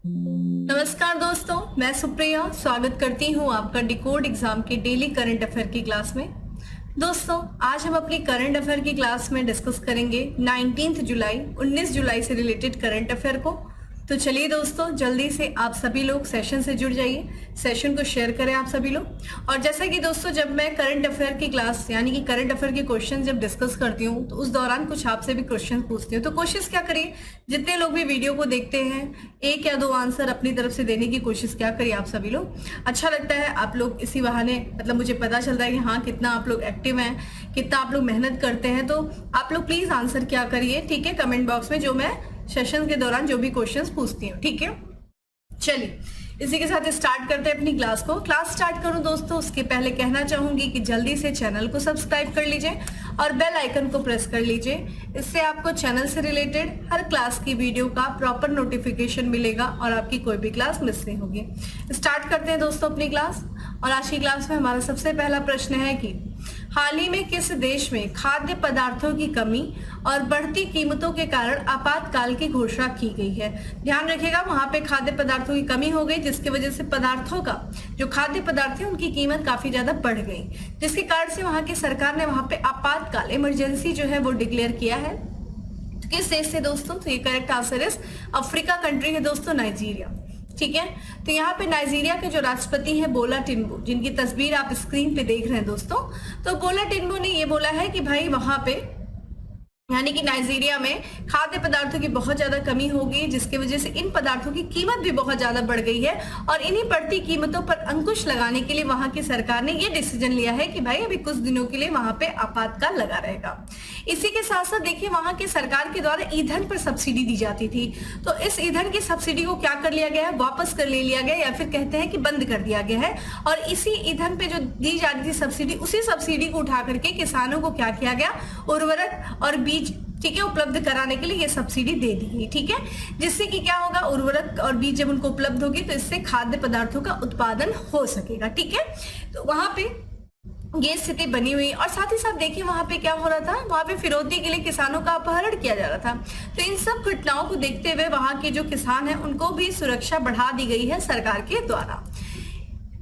नमस्कार दोस्तों, मैं सुप्रिया स्वागत करती हूँ आपका डिकोड एग्जाम के डेली करंट अफेयर की क्लास में। दोस्तों, आज हम अपनी करंट अफेयर की क्लास में डिस्कस करेंगे 19 जुलाई से रिलेटेड करंट अफेयर को। तो चलिए दोस्तों, जल्दी से आप सभी लोग सेशन से जुड़ जाइए, सेशन को शेयर करें आप सभी लोग। और जैसा कि दोस्तों, जब मैं करंट अफेयर की क्लास यानी कि करंट अफेयर के क्वेश्चन जब डिस्कस करती हूँ तो उस दौरान कुछ आपसे भी क्वेश्चन पूछती हूँ। तो कोशिश क्या करिए, जितने लोग भी वीडियो को देखते हैं, एक या दो आंसर अपनी तरफ से देने की कोशिश क्या करिए आप सभी लोग। अच्छा लगता है आप लोग इसी बहाने, मतलब मुझे पता चलता है कि हाँ कितना आप लोग एक्टिव हैं, कितना आप लोग मेहनत करते हैं। तो आप लोग प्लीज आंसर क्या करिए, ठीक है, कमेंट बॉक्स में, जो मैं सेशन के दौरान जो भी क्वेश्चंस पूछती हूँ, ठीक है। चलिए इसी के साथ स्टार्ट करते हैं अपनी क्लास को। क्लास स्टार्ट करूं दोस्तों, उसके पहले कहना चाहूंगी कि जल्दी से चैनल को सब्सक्राइब कर लीजिए और बेल आइकन को प्रेस कर लीजिए। इससे आपको चैनल से रिलेटेड हर क्लास की वीडियो का प्रॉपर नोटिफिकेशन मिलेगा और आपकी कोई भी क्लास मिस नहीं होगी। स्टार्ट करते हैं दोस्तों अपनी क्लास। और आज की क्लास में हमारा सबसे पहला प्रश्न है कि हाल ही में किस देश में खाद्य पदार्थों की कमी और बढ़ती कीमतों के कारण आपातकाल की घोषणा की गई है। ध्यान रखिएगा, वहां पे खाद्य पदार्थों की कमी हो गई, जिसकी वजह से पदार्थों का जो खाद्य पदार्थ है उनकी कीमत काफी ज्यादा बढ़ गई, जिसके कारण से वहां की सरकार ने वहां पे आपातकाल इमरजेंसी जो है वो डिक्लेयर किया है। तो किस देश से दोस्तों? तो ये correct answer is Africa country है दोस्तों, नाइजीरिया, ठीक है। तो यहाँ पे नाइजीरिया के जो राष्ट्रपति हैं बोला टिन्बू, जिनकी तस्वीर आप स्क्रीन पे देख रहे हैं दोस्तों, तो बोला टिन्बू ने ये बोला है कि भाई वहां पे यानी कि नाइजीरिया में खाद्य पदार्थों की बहुत ज्यादा कमी हो गई, जिसकी वजह से इन पदार्थों की कीमत भी बहुत ज्यादा बढ़ गई है। और इन्हीं बढ़ती कीमतों पर अंकुश लगाने के लिए वहां की सरकार ने ये डिसीजन लिया है कि भाई अभी कुछ दिनों के लिए वहां पे आपातकाल लगा रहेगा। इसी के साथ साथ देखिए, वहां की सरकार के द्वारा ईंधन पर सब्सिडी दी जाती थी, तो इस ईंधन की सब्सिडी को क्या कर लिया गया है, वापस कर ले लिया गया, या फिर कहते हैं कि बंद कर दिया गया है। और इसी ईंधन पे जो दी जा रही थी सब्सिडी, उसी सब्सिडी को उठा करके किसानों को क्या किया गया, उर्वरक और बीज, ठीक है, उपलब्ध कराने के लिए ये सब्सिडी दे दी गई, ठीक है। जिससे कि क्या होगा, उर्वरक और बीज जब उनको उपलब्ध होगी तो इससे खाद्य पदार्थों का उत्पादन हो सकेगा, ठीक है। तो वहां पे ये स्थिति बनी हुई। और साथ ही साथ देखिए वहां पे क्या हो रहा था, वहां पे फिरौती के लिए किसानों का अपहरण किया जा रहा था। तो इन सब घटनाओं को देखते हुए वहां के जो किसान हैं उनको भी सुरक्षा बढ़ा दी गई है सरकार के द्वारा।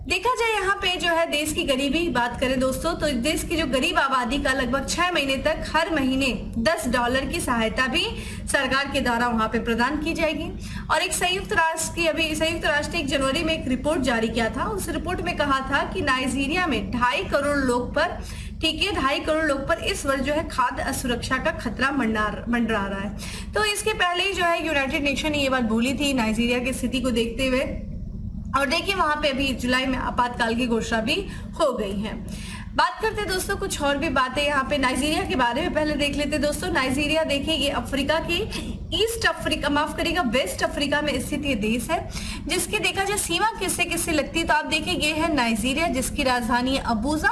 देखा जाए यहाँ पे जो है देश की गरीबी की बात करें दोस्तों, तो देश की जो गरीब आबादी का लगभग 6 महीने तक हर महीने $10 की सहायता भी सरकार के द्वारा वहां पे प्रदान की जाएगी। और एक संयुक्त राष्ट्र ने 1 जनवरी में एक रिपोर्ट जारी किया था। उस रिपोर्ट में कहा था कि नाइजीरिया में 2.5 करोड़ लोग पर, ठीक है, 2.5 करोड़ लोग पर इस वर्ष जो है खाद्य असुरक्षा का खतरा मंडरा रहा है। तो इसके पहले ही जो है यूनाइटेड नेशन ने ये बात बोली थी नाइजीरिया की स्थिति को देखते हुए। और देखिए वहां पे अभी जुलाई में आपातकाल की घोषणा भी हो गई है। बात करते हैं दोस्तों कुछ और भी बातें यहाँ पे नाइजीरिया के बारे में पहले देख लेते हैं दोस्तों। नाइजीरिया देखिए ये अफ्रीका की वेस्ट अफ्रीका में स्थित ये देश है, जिसकी देखा जाए सीमा किससे लगती है, तो आप देखिए ये है नाइजीरिया, जिसकी राजधानी है अबूजा।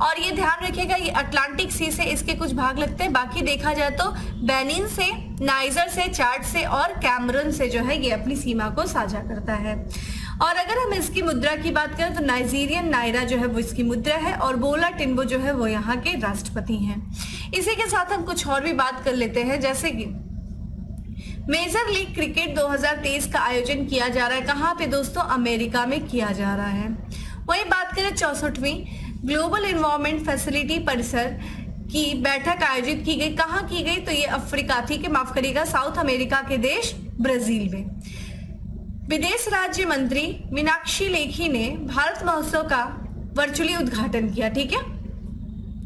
और ये ध्यान रखिएगा ये अटलांटिक सी से इसके कुछ भाग लगते हैं, बाकी देखा जाए तो बेनिन से, नाइजर से, चाड से और कैमरून से जो है ये अपनी सीमा को साझा करता है। और अगर हम इसकी मुद्रा की बात करें तो नाइजीरियन नायरा जो है वो इसकी मुद्रा है, और बोला टिन्बू जो है वो यहाँ के राष्ट्रपति हैं। इसी के साथ हम कुछ और भी बात कर लेते हैं, जैसे कि मेजर लीग क्रिकेट 2023 का आयोजन किया जा रहा है। कहाँ पे दोस्तों? अमेरिका में किया जा रहा है। वही बात करें 64वीं ग्लोबल एनवायरमेंट फैसिलिटी परिसर की बैठक आयोजित की गई। कहाँ की गई? तो ये अफ्रीका थी, कि माफ करिएगा, साउथ अमेरिका के देश ब्राजील में। विदेश राज्य मंत्री मीनाक्षी लेखी ने भारत महोत्सव का वर्चुअली उद्घाटन किया, ठीक है,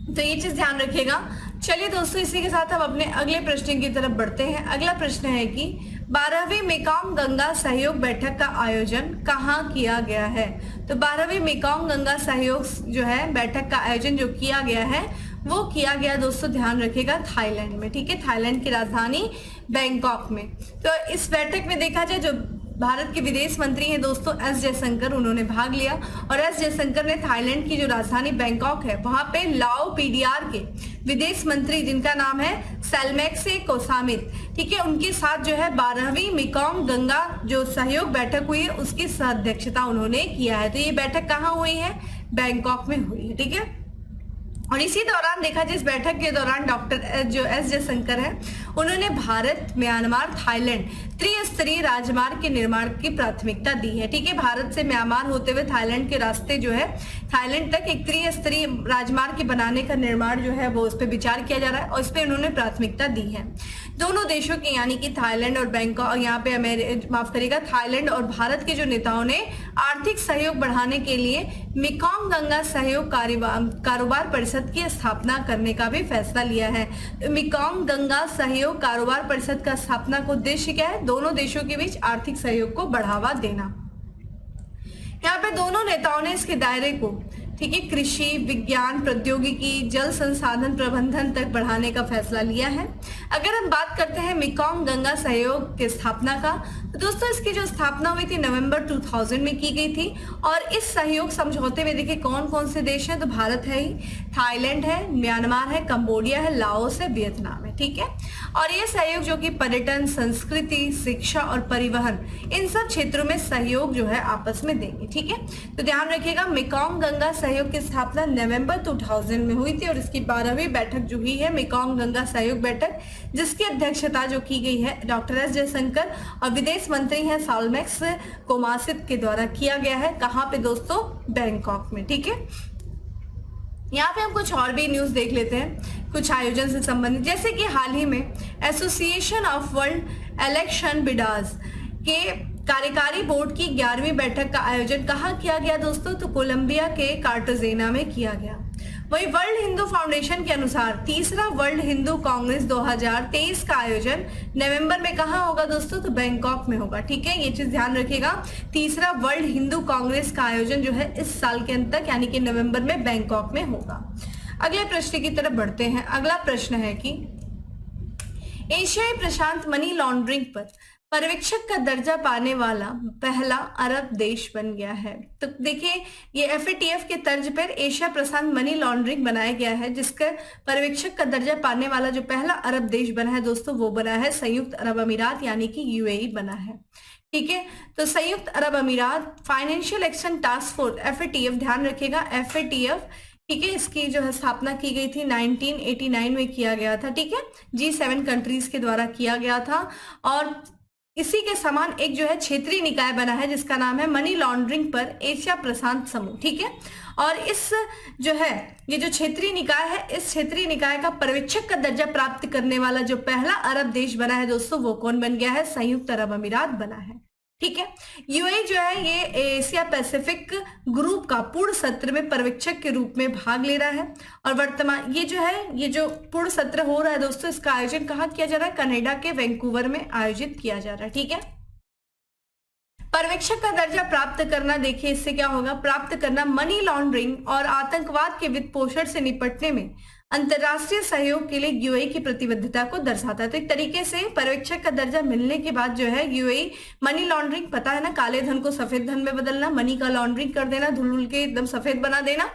तो ये चीज ध्यान रखिएगा। चलिए दोस्तों, इसी के साथ हम अपने अगले प्रश्न की तरफ बढ़ते हैं। अगला प्रश्न है कि 12वीं मेकॉन्ग गंगा सहयोग बैठक का आयोजन कहाँ किया गया है? तो 12वीं मेकॉन्ग गंगा सहयोग जो है बैठक का आयोजन जो किया गया है वो किया गया दोस्तों, ध्यान रखिएगा, थाईलैंड में, ठीक है, थाईलैंड की राजधानी बैंकॉक में। तो इस बैठक में देखा जाए जो भारत के विदेश मंत्री हैं दोस्तों एस जयशंकर, उन्होंने भाग लिया। और एस जयशंकर ने थाईलैंड की जो राजधानी बैंकॉक है वहां पे लाओ पीडीआर के विदेश मंत्री, जिनका नाम है सेलमेक्से कोसामित, ठीक है, उनके साथ जो है 12वीं मेकॉन्ग गंगा जो सहयोग बैठक हुई है उसकी अध्यक्षता उन्होंने किया है। तो ये बैठक कहाँ हुई है? बैंकॉक में हुई है, ठीक है। और इसी दौरान देखा जाए, इस बैठक के दौरान डॉक्टर जो एस जयशंकर है, उन्होंने भारत, म्यांमार, थाईलैंड त्रिस्तरीय राजमार्ग के निर्माण की प्राथमिकता दी है। ठीक है, भारत से म्यांमार होते हुए थाईलैंड के रास्ते जो है थाईलैंड तक एक त्रिस्तरीय राजमार्ग के बनाने का निर्माण जो है वो उस पर विचार किया जा रहा है और इस पर उन्होंने प्राथमिकता दी है। दोनों देशों के यानी कि थाईलैंड और बैंकॉक, और यहाँ पे माफ करिएगा, थाईलैंड और भारत के जो नेताओं ने आर्थिक सहयोग बढ़ाने के लिए मेकॉन्ग गंगा सहयोग कारोबार परिषद की स्थापना करने का भी फैसला लिया है। तो मेकॉन्ग गंगा सहयोग कारोबार परिषद का स्थापना का उद्देश्य क्या है? दोनों देशों के बीच आर्थिक सहयोग को बढ़ावा देना। यहाँ पे दोनों नेताओं ने इसके दायरे को, ठीक है, कृषि, विज्ञान, प्रौद्योगिकी, जल संसाधन प्रबंधन तक बढ़ाने का फैसला लिया है। अगर हम बात करते हैं मेकॉन्ग गंगा सहयोग की स्थापना का, तो दोस्तों इसकी जो स्थापना हुई थी नवंबर 2000 में की गई थी। और इस सहयोग समझौते में देखिए कौन कौन से देश हैं, तो भारत है ही, थाईलैंड है, म्यांमार है, कंबोडिया है, लाओस है, वियतनाम है। ठीक है, और ये सहयोग जो कि पर्यटन, संस्कृति, शिक्षा और परिवहन, इन सब क्षेत्रों में सहयोग जो है आपस में देंगे। ठीक है, तो ध्यान रखिएगा, मेकॉन्ग गंगा सहयोग की स्थापना नवंबर 2000 में हुई थी और इसकी 12वीं बैठक जो हुई है मेकॉन्ग गंगा सहयोग बैठक, जिसकी अध्यक्षता जो की गई है डॉक्टर एस जयशंकर और विदेश मंत्री हैं साल्मेक्स कोमासित के द्वारा किया गया है। कहाँ पे दोस्तों? बैंकॉक में। ठीक है, यहाँ पे हम कुछ और भी न्यूज देख लेते हैं कुछ आयोजन से संबंधित, जैसे कि हाल ही में एसोसिएशन ऑफ वर्ल्ड इलेक्शन बिडाज के कार्यकारी बोर्ड की 11वीं बैठक का आयोजन कहाँ किया गया दोस्तों? तो कोलंबिया के कार्टाजेना में किया गया। वही वर्ल्ड हिंदू फाउंडेशन के अनुसार तीसरा वर्ल्ड हिंदू कांग्रेस 2023 का आयोजन नवंबर में कहाँ होगा दोस्तों? तो बैंकॉक में होगा। ठीक है, ये चीज ध्यान रखिएगा, तीसरा वर्ल्ड हिंदू कांग्रेस का आयोजन जो है इस साल के अंत तक यानी कि नवंबर में बैंकॉक में होगा। अगले प्रश्न की तरफ बढ़ते हैं। अगला प्रश्न है कि एशियाई प्रशांत मनी लॉन्ड्रिंग पर पर्यवेक्षक का दर्जा पाने वाला पहला अरब देश बन गया है। तो देखिए, ये FATF के तर्ज पर एशिया प्रशांत मनी लॉन्ड्रिंग बनाया गया है, जिसका पर्यवेक्षक का दर्जा पाने वाला जो पहला अरब देश बना है दोस्तों, वो बना है संयुक्त अरब अमीरात यानी कि UAE बना है। ठीक है, तो संयुक्त अरब अमीरात financial action task force FATF, ध्यान रखिएगा FATF, ठीक है, इसकी जो है स्थापना की गई थी 1989 में किया गया था। ठीक है, G7 कंट्रीज के द्वारा किया गया था और इसी के समान एक जो है क्षेत्रीय निकाय बना है जिसका नाम है मनी लॉन्ड्रिंग पर एशिया प्रशांत समूह। ठीक है, और इस जो है ये जो क्षेत्रीय निकाय है, इस क्षेत्रीय निकाय का पर्यवेक्षक का दर्जा प्राप्त करने वाला जो पहला अरब देश बना है दोस्तों, वो कौन बन गया है? संयुक्त अरब अमीरात बना है। ठीक है, UAE जो है ये एशिया पैसिफिक ग्रुप का पूर्ण सत्र में पर्यवेक्षक के रूप में भाग ले रहा है और वर्तमान ये जो पूर्ण सत्र हो रहा है दोस्तों, इसका आयोजन कहाँ किया जा रहा है? कनाडा के वैंकूवर में आयोजित किया जा रहा है। ठीक है, पर्यवेक्षक का दर्जा प्राप्त करना, देखिए इससे क्या होगा? प्राप्त करना मनी लॉन्ड्रिंग और आतंकवाद के वित्त पोषण से निपटने में अंतर्राष्ट्रीय सहयोग के लिए UAE की प्रतिबद्धता को दर्शाता है। तो एक तरीके से पर्यवेक्षक का दर्जा मिलने के बाद जो है UAE मनी लॉन्ड्रिंग, पता है ना, काले धन को सफेद धन में बदलना, मनी का लॉन्ड्रिंग कर देना, धुल के एकदम सफेद बना देना,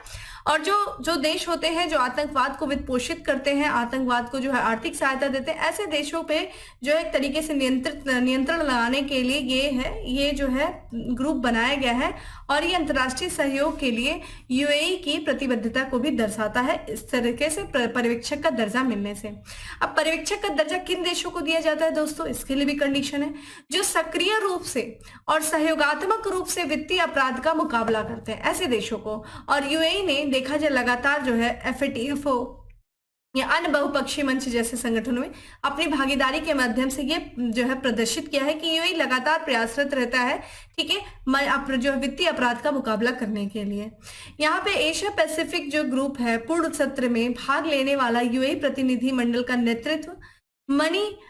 और जो देश होते हैं जो आतंकवाद को वित्त पोषित करते हैं, आतंकवाद को जो है आर्थिक सहायता देते हैं, ऐसे देशों पे जो एक तरीके से नियंत्रण लगाने के लिए ये जो है ग्रुप बनाया गया है और ये अंतर्राष्ट्रीय सहयोग के लिए UAE की प्रतिबद्धता को भी दर्शाता है इस तरीके से पर्यवेक्षक का दर्जा मिलने से। अब पर्यवेक्षक का दर्जा किन देशों को दिया जाता है दोस्तों? इसके लिए भी कंडीशन है, जो सक्रिय रूप से और सहयोगात्मक रूप से वित्तीय अपराध का मुकाबला करते हैं, ऐसे देशों को। और UAE ने देखा जाए लगातार जो है FATF या अन्य बहुपक्षीय मंच जैसे संगठनों में अपनी भागीदारी के माध्यम से ये जो है प्रदर्शित किया है कि UAE लगातार प्रयासरत रहता है, ठीक है, जो वित्तीय अपराध का मुकाबला करने के लिए। यहाँ पे एशिया पैसिफिक जो ग्रुप है पूर्ण सत्र में भाग लेने वाला UAE प्रतिनिधि मंडल का नेतृत्व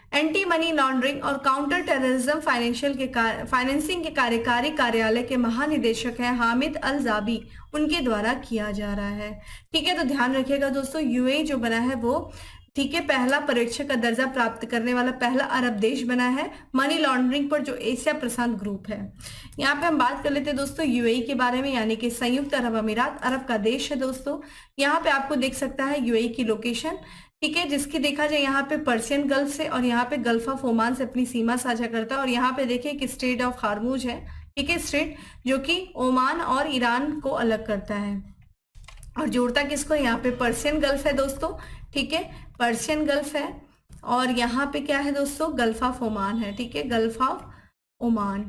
एंटी मनी लॉन्ड्रिंग और काउंटर टेररिज्म फाइनेंसिंग के कार्यकारी कार्यालय के महानिदेशक हैं हामिद अल जाबी, उनके द्वारा किया जा रहा है। ठीक है, तो ध्यान रखिएगा दोस्तों, UAE जो बना है वो, ठीक है, पहला पर्यवेक्षक का दर्जा प्राप्त करने वाला पहला अरब देश बना है मनी लॉन्ड्रिंग पर जो एशिया प्रशांत ग्रुप है। यहाँ पे हम बात कर लेते हैं दोस्तों UAE के बारे में, यानी कि संयुक्त अरब अमीरात अरब का देश है दोस्तों। यहाँ पे आपको देख सकता है UAE की लोकेशन, ठीक है, जिसकी देखा जाए यहाँ पे पर्शियन गल्फ से और यहाँ पे गल्फ ऑफ ओमान से अपनी सीमा साझा करता है। और यहाँ पे देखिए कि स्ट्रेट ऑफ हार्मूज है, ठीक है, स्ट्रेट जो कि ओमान और ईरान को अलग करता है। और जोड़ता किसको, यहाँ पे पर्शियन गल्फ है दोस्तों, ठीक है, पर्शियन गल्फ है, और यहाँ पे क्या है दोस्तों, गल्फ ऑफ ओमान है, ठीक है, गल्फ ऑफ ओमान,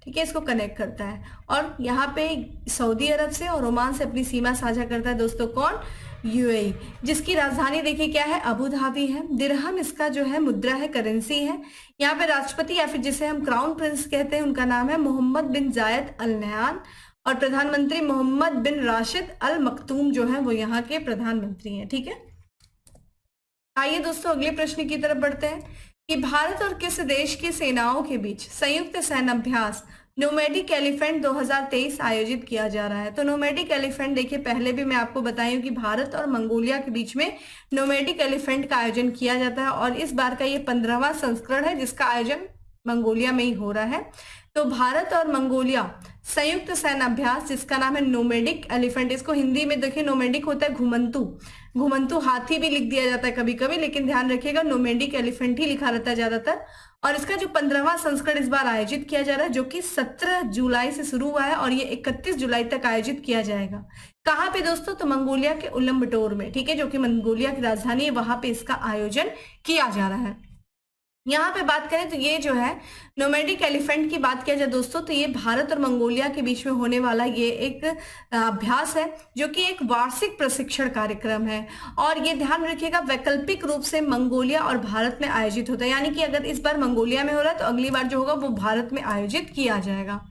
ठीक है, इसको कनेक्ट करता है। और यहाँ पे सऊदी अरब से और ओमान से अपनी सीमा साझा करता है दोस्तों, कौन, यूएई, जिसकी राजधानी देखिए क्या है, अबू धाबी है। दिरहम इसका जो है मुद्रा है, करेंसी है। यहाँ पे राष्ट्रपति या फिर जिसे हम क्राउन प्रिंस कहते हैं, उनका नाम है मोहम्मद बिन जायद अल नहयान, और प्रधानमंत्री मोहम्मद बिन राशिद अल मखतूम जो है वो यहाँ के प्रधानमंत्री हैं, ठीक है। आइए दोस्तों अगले प्रश्न की तरफ बढ़ते हैं कि भारत और किस देश की सेनाओं के बीच संयुक्त सैन्य अभ्यास नोमैडिक एलिफेंट 2023 आयोजित किया जा रहा है। तो नोमैडिक एलिफेंट देखिए, पहले भी मैं आपको बताई हूँ कि भारत और मंगोलिया के बीच में नोमैडिक एलिफेंट का आयोजन किया जाता है, और इस बार का ये 15वां संस्करण है जिसका आयोजन मंगोलिया में ही हो रहा है। तो भारत और मंगोलिया संयुक्त सैन्य अभ्यास जिसका नाम है नोमैडिक एलिफेंट, इसको हिंदी में देखिए नोमैडिक होता है घुमंतु, घुमंतु हाथी भी लिख दिया जाता है कभी कभी, लेकिन ध्यान रखिएगा नोमैडिक एलिफेंट ही लिखा रहता है ज्यादातर। और इसका जो 15वां संस्करण इस बार आयोजित किया जा रहा है, जो कि 17 जुलाई से शुरू हुआ है और ये 31 जुलाई तक आयोजित किया जाएगा। कहाँ पे दोस्तों, तो मंगोलिया के उलम्बटोर में, ठीक है, जो कि मंगोलिया की राजधानी है, वहां पे इसका आयोजन किया जा रहा है। यहाँ पे बात करें तो ये जो है नोमैडिक एलिफेंट की बात किया जाए दोस्तों, तो ये भारत और मंगोलिया के बीच में होने वाला ये एक अभ्यास है, जो कि एक वार्षिक प्रशिक्षण कार्यक्रम है। और ये ध्यान रखिएगा वैकल्पिक रूप से मंगोलिया और भारत में आयोजित होता है, यानी कि अगर इस बार मंगोलिया में हो रहा है तो अगली बार जो होगा वो भारत में आयोजित किया जाएगा।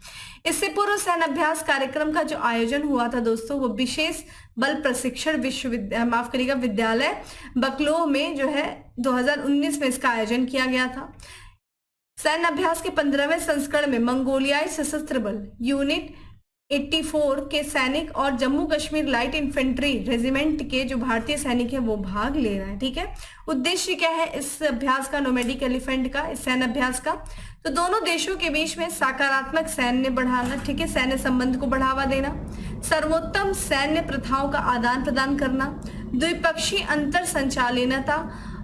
इससे पूर्व सैन्य अभ्यास कार्यक्रम का जो आयोजन हुआ था दोस्तों, वो विशेष बल प्रशिक्षण विद्यालय बकलोह में जो है 2019 में इसका आयोजन किया गया था। सैन्य अभ्यास के 15वें संस्करण में मंगोलियाई सशस्त्र बल यूनिट 84 के सैनिक और Jammu Kashmir light infantry regiment के जो भारतीय सैनिक हैं वो भाग ले रहे हैं, ठीक है। उद्देश्य क्या है इस अभ्यास का, नोमैडिक एलिफेंट का, इस सैन्य अभ्यास का, तो दोनों देशों के बीच में सकारात्मक सैन्य बढ़ाना, ठीक है, सैन्य संबंध को बढ़ावा देना, सर्वोत्तम सैन्य प्रथाओं का आदान प्रदान करना, द्विपक्षीय अंतर संचालनता,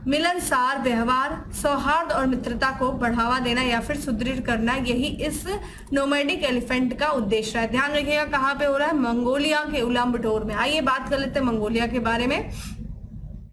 मिलनसार व्यवहार, सौहार्द और मित्रता को बढ़ावा देना या फिर सुदृढ़ करना, यही इस नोमैडिक एलिफेंट का उद्देश्य है। ध्यान रखिएगा कहाँ पे हो रहा है, मंगोलिया के उलानबटोर में। आइए बात कर लेते हैं मंगोलिया के बारे में,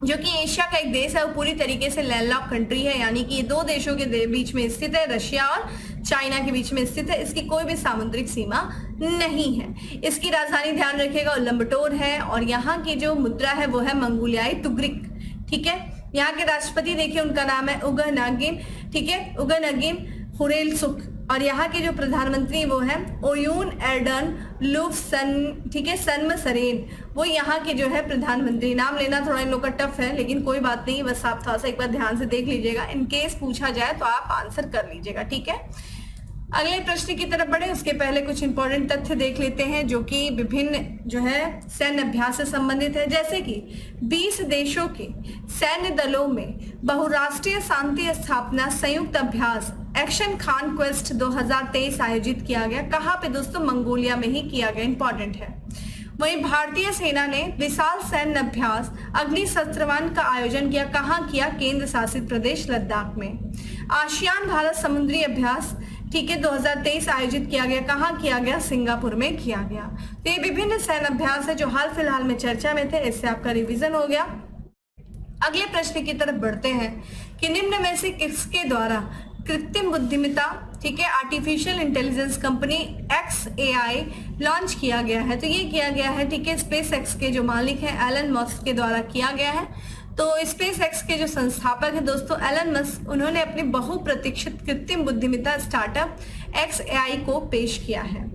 जो कि एशिया का एक देश है, वो पूरी तरीके से लैंडलॉक कंट्री है, यानी कि ये दो देशों के बीच में स्थित है, रशिया और चाइना के बीच में स्थित है। इसकी कोई भी सामुद्रिक सीमा नहीं है। इसकी राजधानी ध्यान रखिएगा उलानबटोर है, और यहाँ की जो मुद्रा है वो है मंगोलियाई तुग्रिक, ठीक है। यहाँ के राष्ट्रपति देखिए उनका नाम है उगन अगिन, ठीक है, उगन अगिन हुरेलसुख, और यहाँ के जो प्रधानमंत्री वो है ओयून एर्डन लुफ सन, ठीक है, सन्म सरेन, वो यहाँ के जो है प्रधानमंत्री। नाम लेना थोड़ा इन लोग का टफ है, लेकिन कोई बात नहीं, बस आप थोड़ा सा एक बार ध्यान से देख लीजिएगा, इन केस पूछा जाए तो आप आंसर कर लीजिएगा, ठीक है। अगले प्रश्न की तरफ बढ़े उसके पहले कुछ इंपॉर्टेंट तथ्य देख लेते हैं, जो कि विभिन्न जो है सैन्य अभ्यास से संबंधित है। जैसे कि 20 देशों के सैन्य दलों में बहुराष्ट्रीय शांति स्थापना संयुक्त अभ्यास एक्शन कॉन्क्वेस्ट 2023 आयोजित किया गया। कहाँ पे दोस्तों, मंगोलिया में ही किया गया, इंपॉर्टेंट है। वहीं भारतीय सेना ने विशाल सैन्य अभ्यास अग्निशस्त्रवान का आयोजन किया। कहाँ किया, केंद्र शासित प्रदेश लद्दाख में। आसियान भारत समुद्री अभ्यास, ठीक है, 2023 आयोजित किया गया। कहाँ किया गया, सिंगापुर में किया गया। तो ये विभिन्न सैन्य अभ्यास है जो हाल फिलहाल में चर्चा में थे, इससे आपका रिवीजन हो गया। अगले प्रश्न की तरफ बढ़ते हैं कि निम्न में से किसके द्वारा कृत्रिम बुद्धिमत्ता, ठीक है, artificial intelligence company XAI launch किया गया है। तो ये किया गया है, ठीक है, स्पेस एक्स के जो मालिक हैं एलन मस्क के द्वारा किया गया है। तो स्पेस एक्स के जो संस्थापक हैं दोस्तों एलन मस्क, उन्होंने अपनी बहुप्रतीक्षित कृत्रिम बुद्धिमत्ता स्टार्टअप XAI को पेश किया है,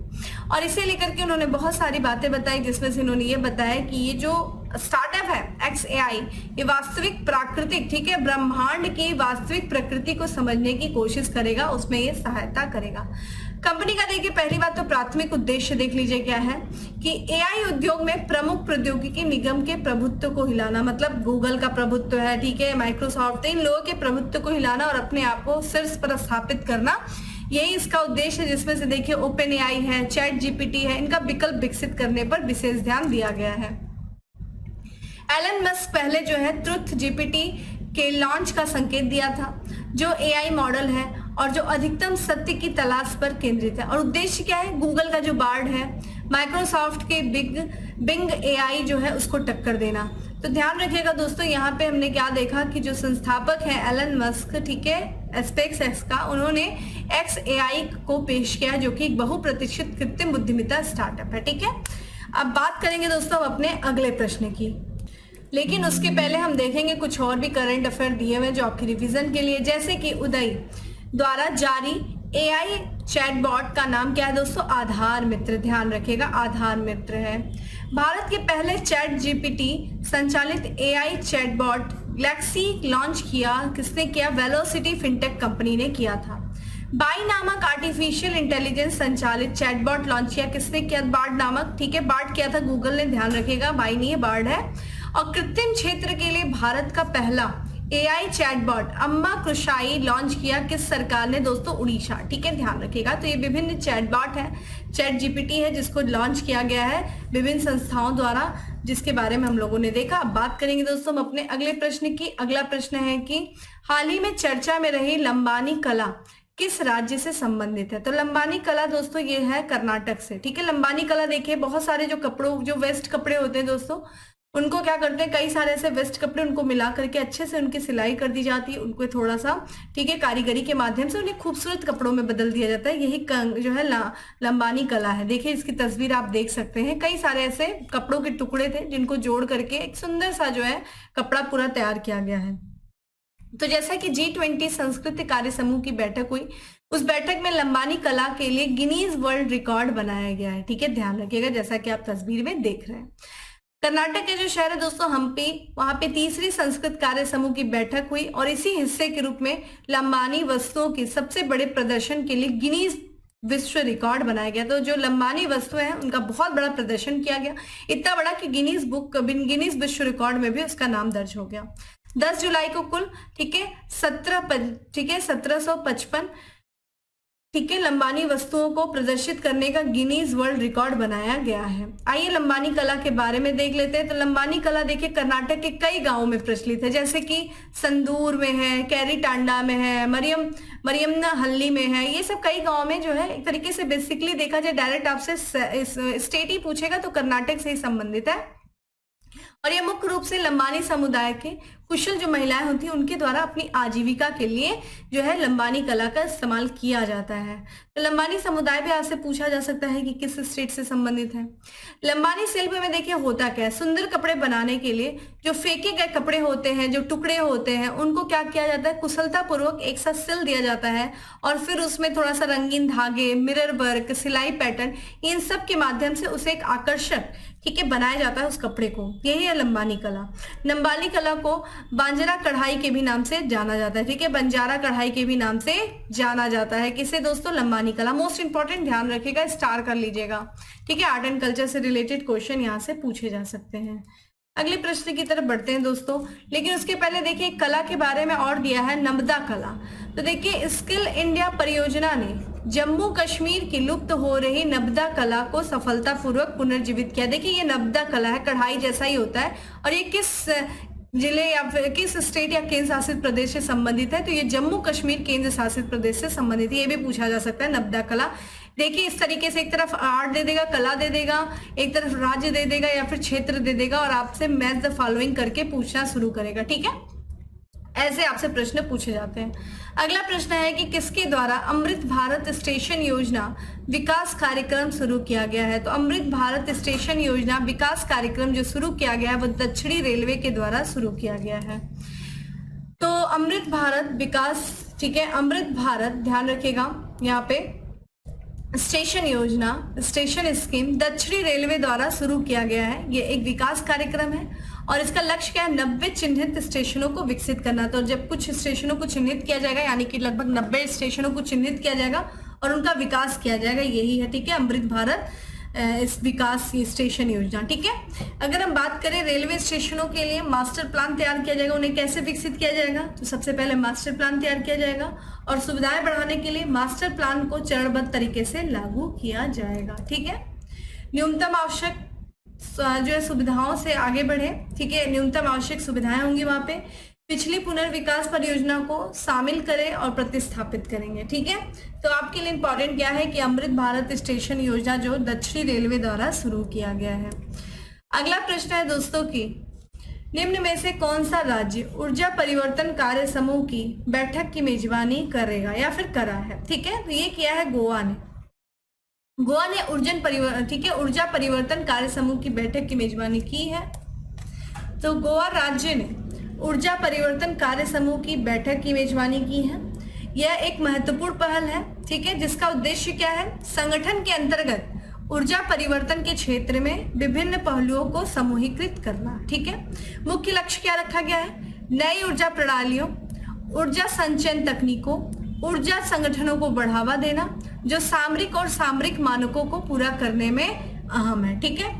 और इसे लेकर के उन्होंने बहुत सारी बातें बताई, जिसमें से उन्होंने ये बताया कि ये जो स्टार्टअप है XAI, ये वास्तविक प्राकृतिक, ठीक है, ब्रह्मांड की वास्तविक प्रकृति को समझने की कोशिश करेगा, उसमें ये सहायता करेगा। कंपनी का देखिए पहली बात तो प्राथमिक उद्देश्य देख लीजिए क्या है कि AI उद्योग में प्रमुख प्रौद्योगिकी निगम के प्रभुत्व को हिलाना, मतलब गूगल का प्रभुत्व है, ठीक है, माइक्रोसॉफ्ट, इन लोगों के प्रभुत्व को हिलाना और अपने आप को शीर्ष पर स्थापित करना, यही इसका उद्देश्य है। जिसमें से देखिए OpenAI है, ChatGPT है, इनका विकल्प विकसित करने पर विशेष ध्यान दिया गया है। एलन मस्क पहले जो है ट्रुथ GPT के लॉन्च का संकेत दिया था, जो AI मॉडल है, और जो अधिकतम सत्य की तलाश पर केंद्रित है। और उद्देश्य क्या है? गूगल का जो बार्ड है, माइक्रोसॉफ्ट के बिंग एआई जो है उसको टक्कर देना। तो ध्यान रखिएगा दोस्तों, यहाँ पे हमने क्या देखा कि जो संस्थापक है एलन मस्क, ठीक है, स्पेसएक्स का, उन्होंने एक्स एआई को पेश किया जो कि एक बहुप्रतीक्षित कृत्रिम बुद्धिमत्ता स्टार्टअप है। ठीक है, अब बात करेंगे दोस्तों अपने अगले प्रश्न की, लेकिन उसके पहले हम देखेंगे कुछ और भी करंट अफेयर दिए हुए जो आपकी रिवीजन के लिए, जैसे कि उदय द्वारा जारी एआई चैटबॉट का नाम क्या है दोस्तों? आधार मित्र। ध्यान रखिएगा, आधार मित्र है। भारत के पहले चैट जीपीटी संचालित एआई चैटबॉट गैलेक्सी लॉन्च किया किसने किया? वेलोसिटी फिनटेक कंपनी ने किया था। बाई नामक आर्टिफिशियल इंटेलिजेंस संचालित चैटबॉट लॉन्च किया किसने किया? बार्ड नामक, ठीक है, बार्ड किया था गूगल ने, ध्यान रखिएगा, बाई नहीं है, बार्ड है। और कृत्रिम क्षेत्र के लिए भारत का पहला एआई चैटबॉट अम्मा कृषाई लॉन्च किया किस सरकार ने? दोस्तों उड़ीसा। ठीक है, ध्यान रखिएगा। तो ये विभिन्न चैटबॉट है, चैट जीपीटी है जिसको लॉन्च किया गया है विभिन्न संस्थाओं द्वारा, जिसके बारे में हम लोगों ने देखा। अब बात करेंगे दोस्तों हम अपने अगले प्रश्न की। अगला प्रश्न है कि हाल ही में चर्चा में रही लंबानी कला किस राज्य से संबंधित है? तो लंबानी कला दोस्तों ये है कर्नाटक से। ठीक है, लंबानी कला देखिए, बहुत सारे जो कपड़ों, जो वेस्ट कपड़े होते हैं दोस्तों, उनको क्या करते हैं, कई सारे ऐसे वेस्ट कपड़े उनको मिला करके अच्छे से उनकी सिलाई कर दी जाती है, उनको थोड़ा सा, ठीक है, कारीगरी के माध्यम से उन्हें खूबसूरत कपड़ों में बदल दिया जाता है। यही जो है लंबानी कला है। देखिए इसकी तस्वीर आप देख सकते हैं, कई सारे ऐसे कपड़ों के टुकड़े थे जिनको जोड़ करके एक सुंदर सा जो है कपड़ा पूरा तैयार किया गया है। तो जैसा कि G20 संस्कृति कार्य समूह की बैठक हुई, उस बैठक में लंबानी कला के लिए गिनीज वर्ल्ड रिकॉर्ड बनाया गया है। ठीक है, ध्यान रखिएगा, जैसा कि आप तस्वीर में देख रहे हैं। कर्नाटक के जो शहर है दोस्तों हम्पी, वहां पे तीसरी संस्कृत कार्य समूह की बैठक हुई और इसी हिस्से के रूप में लंबानी वस्तुओं की सबसे बड़े प्रदर्शन के लिए गिनीज विश्व रिकॉर्ड बनाया गया। तो जो लंबानी वस्तुएं हैं उनका बहुत बड़ा प्रदर्शन किया गया, इतना बड़ा कि गिनीज विश्व रिकॉर्ड में भी उसका नाम दर्ज हो गया। 10 जुलाई को कुल, ठीक है, 1755, ठीक है, लंबानी वस्तुओं को प्रदर्शित करने का गिनीज वर्ल्ड रिकॉर्ड बनाया गया है। आइए लंबानी कला के बारे में देख लेते हैं। तो लंबानी कला देखिए कर्नाटक के कई गांवों में प्रचलित है, जैसे कि संदूर में है, कैरी टांडा में है, मरियमना हल्ली में है। ये सब कई गांव में जो है एक तरीके से बेसिकली देखा जाए, डायरेक्ट आपसे स्टेट ही पूछेगा तो कर्नाटक से ही संबंधित है। और ये मुख्य रूप से लंबानी समुदाय के कुशल जो महिलाएं होती हैं उनके द्वारा अपनी आजीविका के लिए जो है लंबानी कला का इस्तेमाल किया जाता है। तो लंबानी समुदाय भी आपसे पूछा जा सकता है कि किस स्टेट से संबंधित है। लंबानी शिल्प में देखिए होता क्या है, सुंदर कपड़े बनाने के लिए जो फेंके गए कपड़े होते हैं, जो टुकड़े होते हैं, उनको क्या किया जाता है, कुशलता पूर्वक एक साथ सिल दिया जाता है और फिर उसमें थोड़ा सा रंगीन धागे, मिरर वर्क, सिलाई पैटर्न, इन सब के माध्यम से उसे एक आकर्षक, ठीक है, बनाया जाता है उस कपड़े को। यही है लंबानी कला। लंबानी कला को बांजरा कढ़ाई के भी नाम से जाना जाता है। ठीक है, बंजारा कढ़ाई के भी नाम से जाना जाता है। किसे दोस्तों? लंबानी कला। मोस्ट इंपॉर्टेंट, ध्यान रखिएगा, स्टार कर लीजिएगा। ठीक है, आर्ट एंड कल्चर से रिलेटेड क्वेश्चन यहाँ से पूछे जा सकते हैं। अगले प्रश्न की तरफ बढ़ते हैं दोस्तों, लेकिन उसके पहले देखिए कला के बारे में और दिया है, नब्दा कला। तो देखिए स्किल इंडिया परियोजना ने जम्मू कश्मीर की लुप्त हो रही नब्दा कला को सफलतापूर्वक पुनर्जीवित किया। देखिए ये नब्दा कला है, कढ़ाई जैसा ही होता है, और ये किस जिले या फिर किस स्टेट या केंद्र शासित प्रदेश से संबंधित है? तो ये जम्मू कश्मीर केंद्र शासित प्रदेश से संबंधित है। ये भी पूछा जा सकता है नब्दा कला। देखिए इस तरीके से एक तरफ आर्ट दे देगा, कला दे देगा, एक तरफ राज्य दे देगा या फिर क्षेत्र दे देगा, और आपसे मैच द फॉलोइंग करके पूछना शुरू करेगा। ठीक है, ऐसे आपसे प्रश्न पूछे जाते हैं। अगला प्रश्न है कि किसके द्वारा अमृत भारत स्टेशन योजना विकास कार्यक्रम शुरू किया गया है? तो अमृत भारत स्टेशन योजना विकास कार्यक्रम जो शुरू किया गया है वो दक्षिणी रेलवे के द्वारा शुरू किया गया है। तो अमृत भारत विकास, ठीक है, अमृत भारत, ध्यान रखिएगा यहाँ पे, स्टेशन योजना, स्टेशन स्कीम दक्षिणी रेलवे द्वारा शुरू किया गया है। ये एक विकास कार्यक्रम है और इसका लक्ष्य क्या है? 90 चिन्हित स्टेशनों को विकसित करना। तो जब कुछ स्टेशनों को चिन्हित किया जाएगा, यानी कि लगभग 90 स्टेशनों को चिन्हित किया जाएगा और उनका विकास किया जाएगा, यही है, ठीक है, अमृत भारत इस विकास स्टेशन योजना। ठीक है, अगर हम बात करें रेलवे स्टेशनों के लिए मास्टर प्लान तैयार किया जाएगा, उन्हें कैसे विकसित किया जाएगा? तो सबसे पहले मास्टर प्लान तैयार किया जाएगा और सुविधाएं बढ़ाने के लिए मास्टर प्लान को चरणबद्ध तरीके से लागू किया जाएगा। ठीक है, न्यूनतम आवश्यक जो है सुविधाओं से आगे बढ़े, ठीक है, न्यूनतम आवश्यक सुविधाएं होंगी वहां पे, पिछली पुनर्विकास परियोजना को शामिल करें और प्रतिस्थापित करेंगे। ठीक है, तो आपके लिए इंपॉर्टेंट क्या है कि अमृत भारत स्टेशन योजना जो दक्षिणी रेलवे द्वारा शुरू किया गया है। अगला प्रश्न है दोस्तों की निम्न में से कौन सा राज्य ऊर्जा परिवर्तन कार्य समूह की बैठक की मेजबानी करेगा या फिर करा है। ठीक है, तो ये किया है गोवा ने। गोवा ने ऊर्जा परिवर्तन कार्य समूह की बैठक की मेजबानी की है। तो गोवा राज्य ने ऊर्जा परिवर्तन कार्य समूह की बैठक की मेजबानी की है। यह एक महत्वपूर्ण पहल है, ठीक है, जिसका उद्देश्य क्या है, संगठन के अंतर्गत ऊर्जा परिवर्तन के क्षेत्र में विभिन्न पहलुओं को समूहीकृत करना। ठीक है, मुख्य लक्ष्य क्या रखा गया है, नई ऊर्जा प्रणालियों, ऊर्जा संचयन तकनीकों, ऊर्जा संगठनों को बढ़ावा देना जो सामरिक और सामरिक मानकों को पूरा करने में अहम है। ठीक है,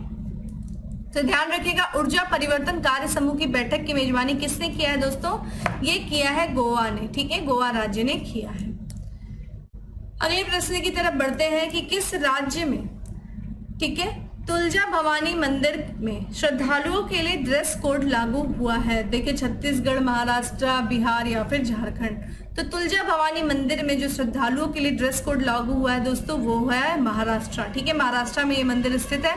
तो ध्यान रखिएगा ऊर्जा परिवर्तन कार्य समूह की बैठक की मेजबानी किसने किया है दोस्तों, ये किया है गोवा ने। ठीक है, गोवा राज्य ने किया है। अगले प्रश्न की तरफ बढ़ते हैं कि किस राज्य में, ठीक है, तुलजा भवानी मंदिर में श्रद्धालुओं के लिए ड्रेस कोड लागू हुआ है। देखिए छत्तीसगढ़, महाराष्ट्र, बिहार या फिर झारखंड। तो तुलजा भवानी मंदिर में जो श्रद्धालुओं के लिए ड्रेस कोड लागू हुआ है दोस्तों वो है महाराष्ट्र। ठीक है, महाराष्ट्र में ये मंदिर स्थित है।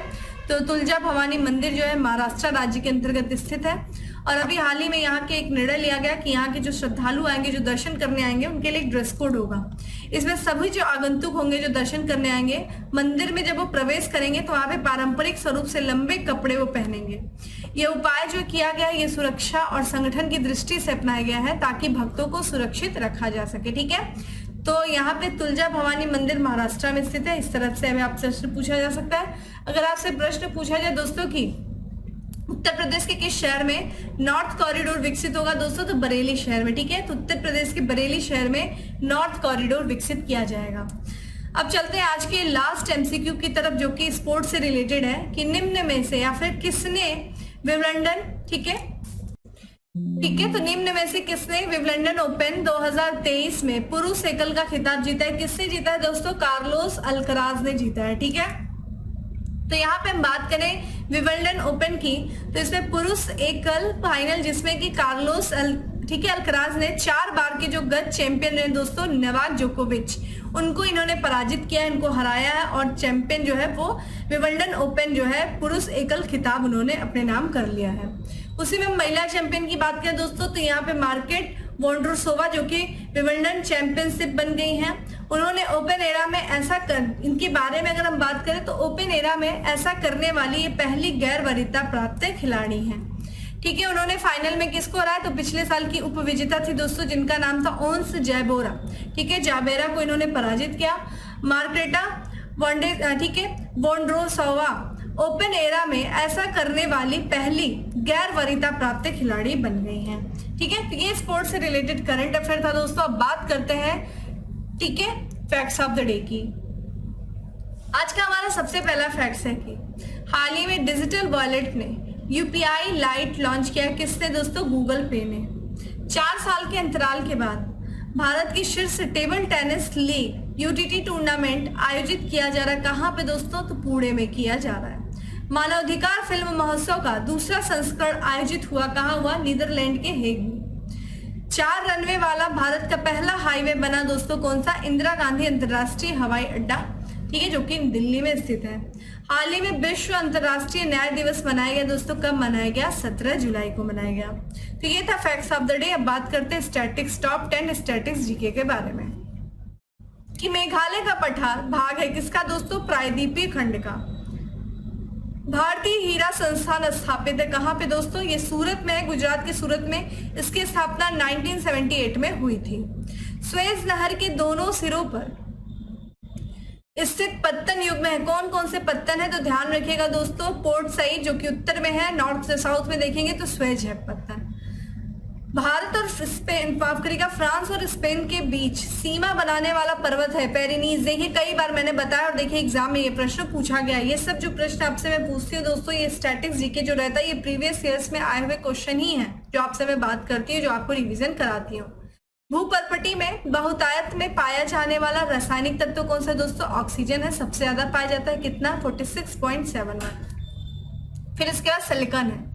तो तुलजा भवानी मंदिर जो है महाराष्ट्र राज्य के अंतर्गत स्थित है। और अभी हाल ही में यहाँ के एक निर्णय लिया गया कि यहाँ के जो श्रद्धालु आएंगे, जो दर्शन करने आएंगे, उनके लिए एक ड्रेस कोड होगा। इसमें सभी जो आगंतुक होंगे, जो दर्शन करने आएंगे, मंदिर में जब वो प्रवेश करेंगे तो वहाँ पे पारंपरिक स्वरूप से लंबे कपड़े वो पहनेंगे। ये उपाय जो किया गया है ये सुरक्षा और संगठन की दृष्टि से अपनाया गया है ताकि भक्तों को सुरक्षित रखा जा सके। ठीक है, तो यहाँ पे तुलजा भवानी मंदिर महाराष्ट्र में स्थित है। इस तरफ से हमें आपसे प्रश्न पूछा जा सकता है। अगर आपसे प्रश्न पूछा जाए दोस्तों की उत्तर प्रदेश के किस शहर में नॉर्थ कॉरिडोर विकसित होगा दोस्तों, तो बरेली शहर में। ठीक है, तो उत्तर प्रदेश के बरेली शहर में नॉर्थ कॉरिडोर विकसित किया जाएगा। अब चलते हैं आज के लास्ट एमसीक्यू की तरफ जो कि स्पोर्ट्स से रिलेटेड है कि निम्न में से या फिर किसने विंबलडन, ठीक है, तो निम्न में से किसने विंबलडन ओपन 2023 में पुरुष एकल का खिताब जीता है। किसने जीता है दोस्तों, कार्लोस अल्कराज ने जीता है। ठीक है, तो यहाँ पे हम बात करें विंबलडन ओपन की, तो इसमें पुरुष एकल फाइनल जिसमें कि कार्लोस अल्कराज ने 4 बार के जो गत चैंपियन है दोस्तों नोवाक जोकोविच, उनको इन्होंने पराजित किया, इनको हराया है और चैंपियन जो है वो विंबलडन ओपन जो है पुरुष एकल खिताब उन्होंने अपने नाम कर लिया है। उसी में महिला चैंपियन की बात करें दोस्तों तो यहाँ पे मार्केट वोंड्रोसोवा जो कि विंबलडन चैंपियनशिप बन गई हैं, उन्होंने ओपन एरा में ऐसा इनके बारे में अगर हम बात करें तो ओपन एरा में ऐसा करने वाली ये पहली गैर वरीयता प्राप्त खिलाड़ी हैं। ठीक है, उन्होंने फाइनल में किसको हराया, तो पिछले साल की उपविजेता थी दोस्तों जिनका नाम था ओंस जैबोरा। ठीक है, जाबेरा को इन्होंने पराजित किया। मार्केटा वोंड्रोसोवा ओपन एरा में ऐसा करने वाली पहली गैर वरीयता प्राप्त खिलाड़ी बन गई हैं। ठीक है, तो ये स्पोर्ट्स से रिलेटेड करंट अफेयर था दोस्तों। अब बात करते हैं, ठीक है, फैक्ट्स ऑफ द डे की। आज का हमारा सबसे पहला फैक्ट्स है कि हाल ही में डिजिटल वॉलेट ने यूपीआई लाइट लॉन्च किया। किसने दोस्तों, गूगल पे ने। 4 साल के अंतराल के बाद भारत की शीर्ष table tennis league UTT tournament आयोजित किया जा रहा है। कहाँ पे दोस्तों, तो पुणे में किया जा रहा है। मानवाधिकार फिल्म महोत्सव का दूसरा संस्करण आयोजित हुआ, कहाँ हुआ, नीदरलैंड के हेग में। 4 रनवे वाला भारत का पहला हाईवे बना दोस्तों, कौन सा, इंदिरा गांधी अंतर्राष्ट्रीय हवाई अड्डा, ठीक है, जो कि दिल्ली में स्थित है। हाल ही में विश्व अंतर्राष्ट्रीय न्याय दिवस मनाया गया दोस्तों, कब मनाया गया, 17 जुलाई को मनाया गया। तो ये था फैक्ट्स ऑफ द डे। अब बात करते हैं स्टैटिक्स टॉप 10 स्टैटिक्स जीके के बारे में कि मेघालय का पठार भाग है किसका दोस्तों, प्रायद्वीपीय खंड का। भारतीय हीरा संस्थान स्थापित है कहाँ पे दोस्तों, ये सूरत में है, गुजरात के सूरत में। इसकी स्थापना 1978 में हुई थी। स्वेज नहर के दोनों सिरों पर स्थित पत्तन युग में है। कौन कौन से पत्तन है, तो ध्यान रखिएगा दोस्तों, पोर्ट सईद जो कि उत्तर में है, नॉर्थ से साउथ में देखेंगे तो स्वेज है पत्तन। भारत और स्पेन, माफ करिएगा, फ्रांस और स्पेन के बीच सीमा बनाने वाला पर्वत है पेरिनीज। देखिए कई बार मैंने बताया और देखिए एग्जाम में ये प्रश्न पूछा गया। ये सब जो प्रश्न आपसे मैं पूछती हूँ दोस्तों, ये स्टैटिक्स जीके जो रहता है ये प्रीवियस ईयर्स में आए हुए क्वेश्चन ही है जो आपसे मैं बात करती हूँ, जो आपको रिविजन कराती हूँ। भूपर्पटी में बहुतायत में पाया जाने वाला रासायनिक तत्व कौन सा दोस्तों, ऑक्सीजन है, सबसे ज्यादा पाया जाता है, कितना, 46.71। फिर इसके बाद सिलिकॉन है।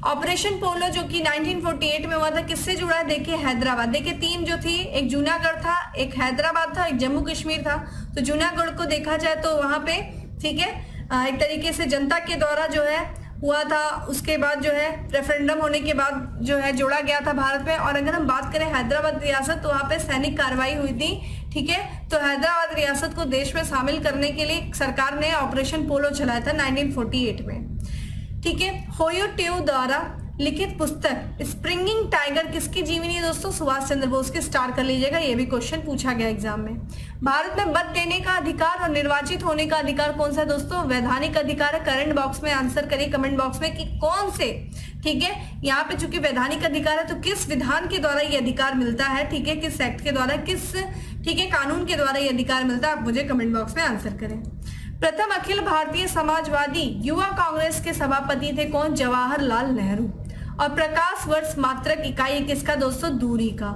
ऑपरेशन पोलो जो कि 1948 में हुआ था, किससे जुड़ा है? देखिए हैदराबाद। देखिए तीन जो थी, एक जूनागढ़ था, एक हैदराबाद था, एक जम्मू कश्मीर था। तो जूनागढ़ को देखा जाए तो वहां पे ठीक है एक तरीके से जनता के द्वारा जो है हुआ था, उसके बाद जो है रेफरेंडम होने के बाद जो है जोड़ा गया था भारत में। और अगर हम बात करें हैदराबाद रियासत, तो वहां पे सैनिक कार्रवाई हुई थी, ठीक है। तो हैदराबाद रियासत को देश में शामिल करने के लिए सरकार ने ऑपरेशन पोलो चलाया था 1948 में, ठीक है। होयो टेओ द्वारा लिखित पुस्तक स्प्रिंगिंग टाइगर किसकी जीवनी है दोस्तों? सुभाष चंद्र बोस की। स्टार कर लीजिएगा, ये भी क्वेश्चन पूछा गया एग्जाम में। भारत में मत देने का अधिकार और निर्वाचित होने का अधिकार कौन सा है दोस्तों? वैधानिक अधिकार है। करंट बॉक्स में आंसर करिए कमेंट बॉक्स में कि कौन से, ठीक है। यहाँ पे चूंकि वैधानिक अधिकार है तो किस विधान के द्वारा ये अधिकार मिलता है, ठीक है, किस एक्ट के द्वारा, किस ठीक है कानून के द्वारा ये अधिकार मिलता है, आप मुझे कमेंट बॉक्स में आंसर करें। प्रथम अखिल भारतीय समाजवादी युवा कांग्रेस के सभापति थे कौन? जवाहरलाल नेहरू। और प्रकाश वर्ष मात्रक इकाई किसका दोस्तों? दूरी का।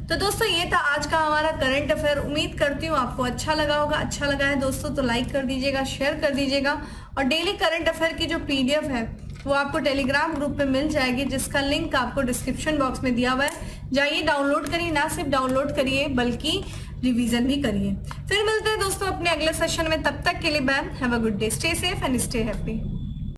तो दोस्तों ये था आज का हमारा करंट अफेयर। उम्मीद करती हूँ आपको अच्छा लगा होगा। अच्छा लगा है दोस्तों तो लाइक कर दीजिएगा, शेयर कर दीजिएगा। और डेली करंट अफेयर की जो पीडीएफ है वो आपको टेलीग्राम ग्रुप पे मिल जाएगी, जिसका लिंक आपको डिस्क्रिप्शन बॉक्स में दिया हुआ है। जाइए डाउनलोड करिए, ना सिर्फ डाउनलोड करिए बल्कि रिवीजन भी करिए। फिर मिलते हैं दोस्तों अपने अगले सेशन में, तब तक के लिए bye, have a good day, stay safe and stay happy.